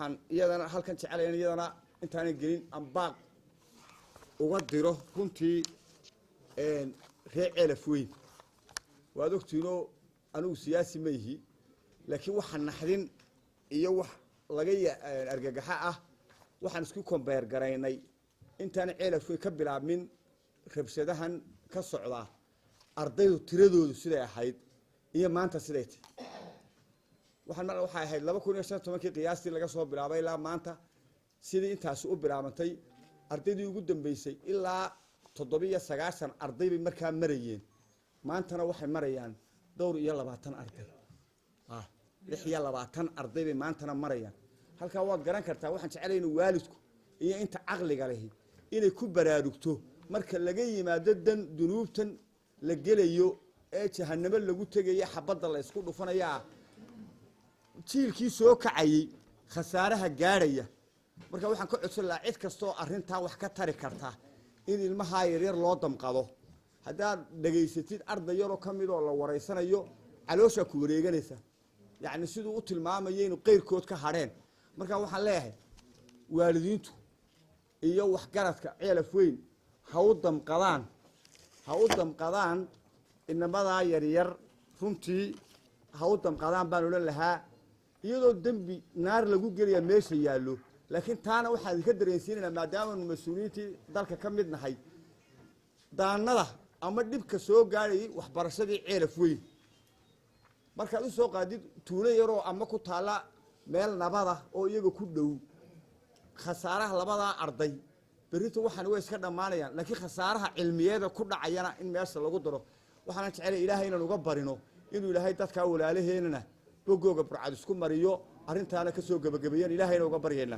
waxaan iyadana halkan jecelayn iyadana intaan gelin ambaaq uga diro runtii reer Ceelaf Weyn waad ogtiino anigu siyaasi ma yihi laakiin waxaan naxdin iyo wax laga argagaxa ah waxaan isku kombeer garaynay intaan Ceelaf Weyn ka bilaabmin rabshadahan ka socda ardaydu tiradoodu siday ahayd iyo maanta siday tahay waxaan mar waxa ahayd 2015 qiyaastii laga soo bilaabay ilaa maanta sidii intaas u bilaabantay ardaydii ugu dambeysay ilaa 790 arday bay markaa marayeen maantana waxay marayaan dhowr iyo 20 arday 20 arday bay maantana marayaan halka waad garan kartaa waxaan jecelahay waalidku iyo inta aqliga leh inay ku baraarugto marka laga yimaado dan dunuubtan la gelayo ee jahannamo lagu tagayo xabada la isku dhufanaya jiilkii soo kacayay khasaaraha gaaraya marka waxaan ka codsan lahaa cid kasto arinta wax ka tari karta in ilmaha yaryar loo damqado hadaa dhageysatid arday yar oo kamid oo la wareysanayo caloosha ku wareeganaysa yaani sidoo u tilmaamayay inuu qeyrkood ka hareen marka waxaan leeyahay waalidiintu iyo wax garadka Ceelaf Weyn ha u damqadaan inamada yaryar runtii ha u damqadaan baan oran lahaa iyadoo dambi naar lagu geliya meesha yaalo laakiin taana waxa ka dareensiinayna maadaama mas'uuliyiintii dalka ka mid nahay daanada ama dibka soo gaaray waxbarashadii Ceelaf Weyn marka uu soo qaadid tuulo yar oo ama ku taala meel nabada oo iyaga ku dhow khasaaraha labada arday berito waxaan way iska dhamaanayaan laakiin khasaaraha cilmiyeeda ku dhacayana in meesha lagu daro waxaan jecelahay Ilaahay inaan uga barino inuu Ilaahay dadka walaalaheena bogooga burcad isku mariyo arintaana ka soo gabagabeeyeen Ilaahay inuu uga baryeena